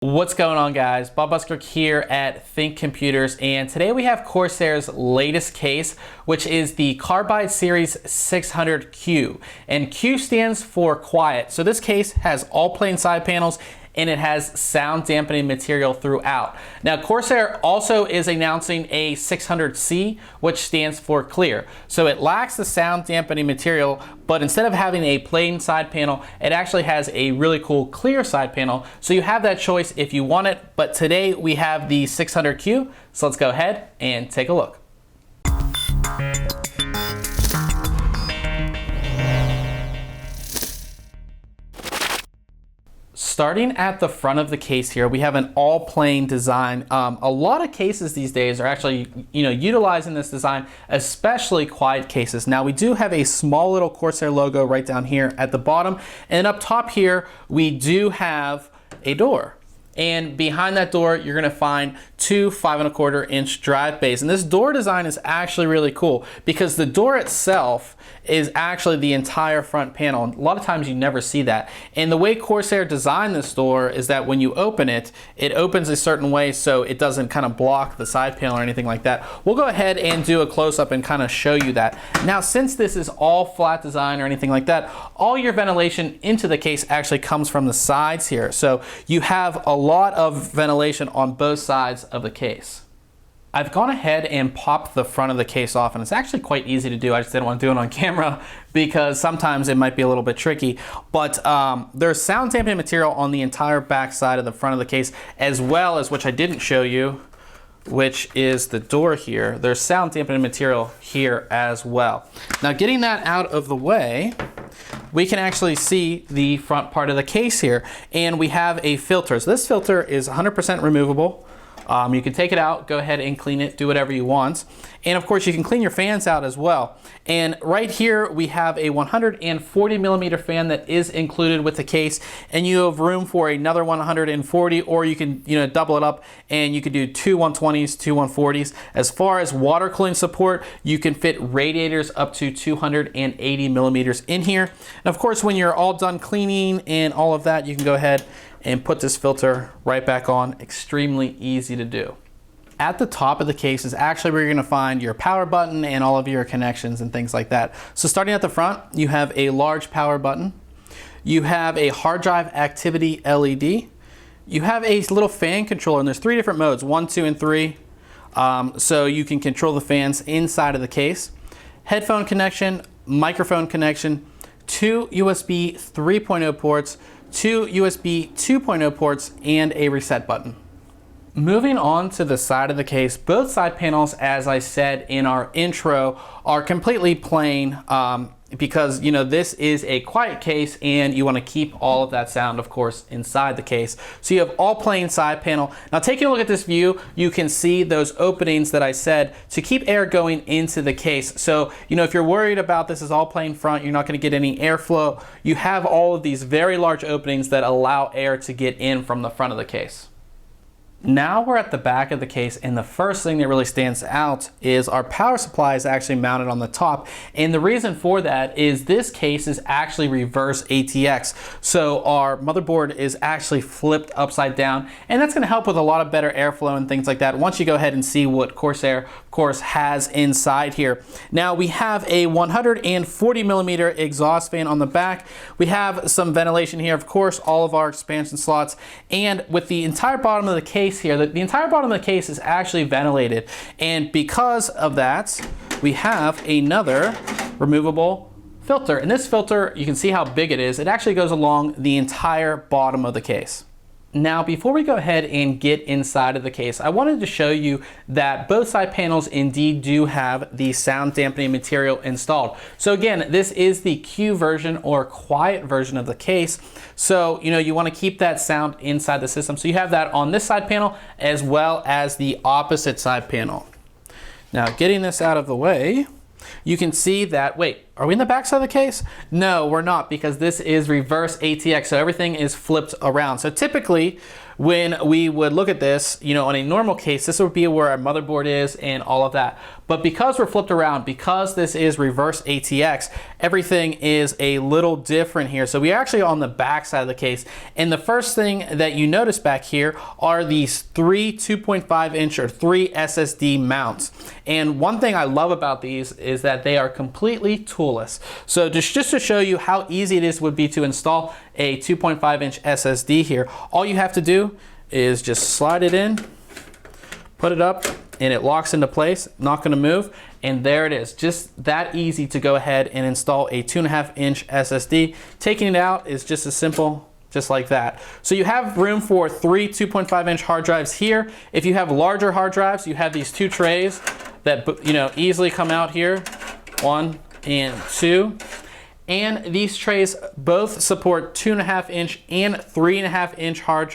What's going on, guys? Bob Buskirk here at ThinkComputers, and today we have Corsair's latest case, which is the Carbide Series 600Q, and Q stands for quiet. So this case has all plain side panels and it has sound dampening material throughout. Now, Corsair also is announcing a 600C, which stands for clear. So it lacks the sound dampening material, but instead of having a plain side panel, it actually has a really cool clear side panel. So you have that choice if you want it, but today we have the 600Q. So let's go ahead and take a look. Starting at the front of the case here, we have an all plain design. A lot of cases these days are actually, utilizing this design, especially quiet cases. Now we do have a small little Corsair logo right down here at the bottom, and up top here we do have a door. And behind that door, you're gonna find two 5¼ drive bays. And this door design is actually really cool because the door itself is actually the entire front panel. And a lot of times you never see that. And the way Corsair designed this door is that when you open it, it opens a certain way so it doesn't kind of block the side panel or anything like that. We'll go ahead and do a close-up and kind of show you that. Now, since this is all flat design or anything like that, all your ventilation into the case actually comes from the sides here. So you have a lot of ventilation on both sides of the case. I've gone ahead and popped the front of the case off, and it's actually quite easy to do. I just didn't want to do it on camera because sometimes it might be a little bit tricky. But there's sound dampening material on the entire back side of the front of the case, as well as, which I didn't show you, which is the door here. There's sound dampening material here as well. Now, getting that out of the way, we can actually see the front part of the case here, and we have a filter. So this filter is 100% removable. You can take it out, go ahead and clean it, do whatever you want. And of course, you can clean your fans out as well. And right here, we have a 140mm fan that is included with the case, and you have room for another 140, or you can double it up and you could do two 120s, two 140s. As far as water cooling support, you can fit radiators up to 280mm in here. And of course, when you're all done cleaning and all of that, you can go ahead and put this filter right back on. Extremely easy to do. At the top of the case is actually where you're gonna find your power button and all of your connections and things like that. So starting at the front, you have a large power button. You have a hard drive activity LED. You have a little fan controller, and there's 3 different modes, 1, 2, and 3. So you can control the fans inside of the case. Headphone connection, microphone connection, 2 USB 3.0 ports, 2 USB 2.0 ports, and a reset button. Moving on to the side of the case, both side panels, as I said in our intro, are completely plain because this is a quiet case and you want to keep all of that sound, of course, inside the case. So you have all plain side panel. Now, taking a look at this view, you can see those openings that I said to keep air going into the case. So if you're worried about this is all plain front, you're not going to get any airflow, you have all of these very large openings that allow air to get in from the front of the case. Now we're at the back of the case, and the first thing that really stands out is our power supply is actually mounted on the top. And the reason for that is this case is actually reverse ATX. So our motherboard is actually flipped upside down, and that's gonna help with a lot of better airflow and things like that once you go ahead and see what Corsair, of course, has inside here. Now we have a 140mm exhaust fan on the back. We have some ventilation here, of course, all of our expansion slots, and with the entire bottom of the case here, the entire bottom of the case is actually ventilated, and because of that, we have another removable filter. And this filter, you can see how big it is. It actually goes along the entire bottom of the case. Now, before we go ahead and get inside of the case, I wanted to show you that both side panels indeed do have the sound dampening material installed. So again, this is the Q version or quiet version of the case. So, you want to keep that sound inside the system. So you have that on this side panel as well as the opposite side panel. Now, getting this out of the way, you can see that, wait, are we in the back side of the case? No, we're not, because this is reverse ATX, so everything is flipped around. So typically, when we would look at this, you know, on a normal case, this would be where our motherboard is and all of that. But because we're flipped around, because this is reverse ATX, everything is a little different here. So we're actually on the back side of the case. And the first thing that you notice back here are these three 2.5 inch or 3 SSD mounts. And one thing I love about these is that they are completely toolless. So just to show you how easy it would be to install a 2.5 inch SSD here, all you have to do is just slide it in, put it up, and it locks into place, not gonna move, and there it is. Just that easy to go ahead and install a 2.5 inch SSD. Taking it out is just as simple, just like that. So you have room for 3 2.5 inch hard drives here. If you have larger hard drives, you have these 2 trays that, you know, easily come out here, 1 and 2. And these trays both support 2.5 inch and 3.5 inch hard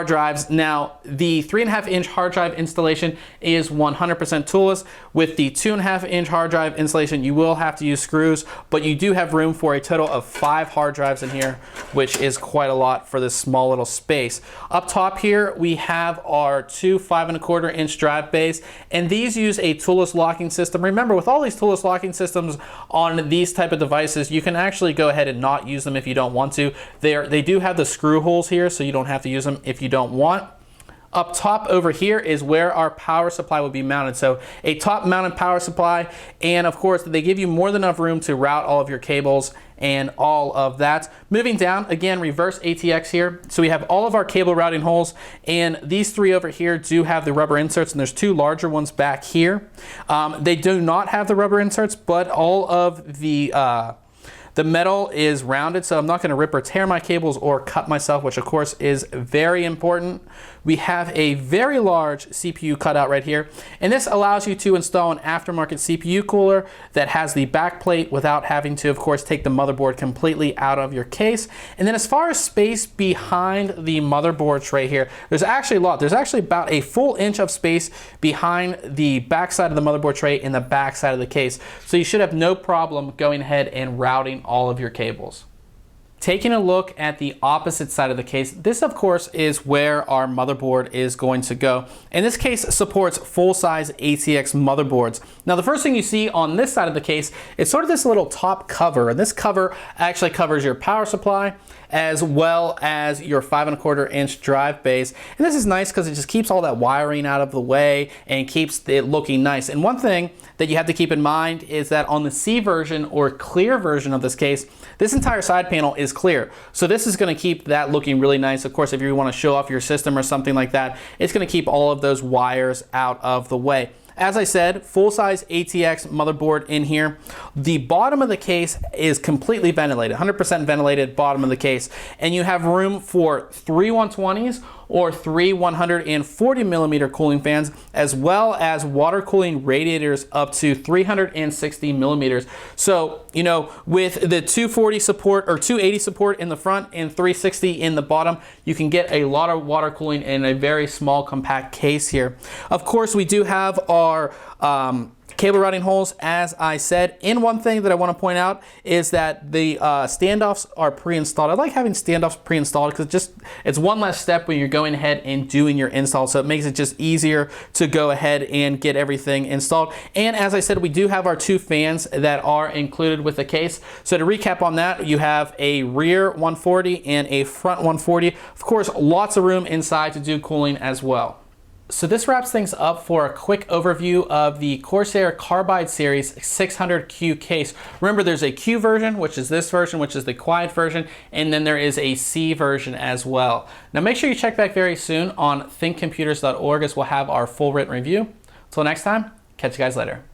drives. Now, the 3.5 inch hard drive installation is 100% toolless. With the 2.5 inch hard drive installation, you will have to use screws, but you do have room for a total of 5 hard drives in here, which is quite a lot for this small little space. Up top here, we have our 2 5.25 inch drive bays, and these use a toolless locking system. Remember, with all these toolless locking systems on these type of devices, you can actually go ahead and not use them if you don't want to. They do have the screw holes here, so you don't have to use them if you don't want. Up top over here is where our power supply will be mounted. So a top mounted power supply, and of course they give you more than enough room to route all of your cables and all of that. Moving down, again, reverse ATX here. So we have all of our cable routing holes, and these 3 over here do have the rubber inserts, and there's 2 larger ones back here. They do not have the rubber inserts, but all of the metal is rounded, so I'm not going to rip or tear my cables or cut myself, which of course is very important. We have a very large CPU cutout right here, and this allows you to install an aftermarket CPU cooler that has the back plate without having to, of course, take the motherboard completely out of your case. And then as far as space behind the motherboard tray here, there's actually a lot. There's actually about a full inch of space behind the back side of the motherboard tray in the back side of the case. So you should have no problem going ahead and routing all of your cables. Taking a look at the opposite side of the case, this of course is where our motherboard is going to go. And this case supports full-size ATX motherboards. Now the first thing you see on this side of the case is sort of this little top cover, and this cover actually covers your power supply as well as your 5.25 inch drive base. And this is nice because it just keeps all that wiring out of the way and keeps it looking nice. And one thing that you have to keep in mind is that on the C version or clear version of this case, this entire side panel is clear. So this is going to keep that looking really nice. Of course, if you want to show off your system or something like that, it's going to keep all of those wires out of the way. As I said, full-size ATX motherboard in here. The bottom of the case is completely ventilated, 100% ventilated bottom of the case. And you have room for 3 120s or 3 140 millimeter cooling fans, as well as water cooling radiators up to 360 millimeters. So, you know, with the 240 support or 280 support in the front and 360 in the bottom, you can get a lot of water cooling in a very small compact case here. Of course, we do have our cable routing holes, as I said. And one thing that I want to point out is that the standoffs are pre-installed. I like having standoffs pre-installed because it's one less step when you're going ahead and doing your install. So it makes it just easier to go ahead and get everything installed. And as I said, we do have our 2 fans that are included with the case. So to recap on that, you have a rear 140 and a front 140. Of course, lots of room inside to do cooling as well. So this wraps things up for a quick overview of the Corsair Carbide Series 600Q case. Remember, there's a Q version, which is this version, which is the quiet version, and then there is a C version as well. Now make sure you check back very soon on thinkcomputers.org as we'll have our full written review. Until next time, catch you guys later.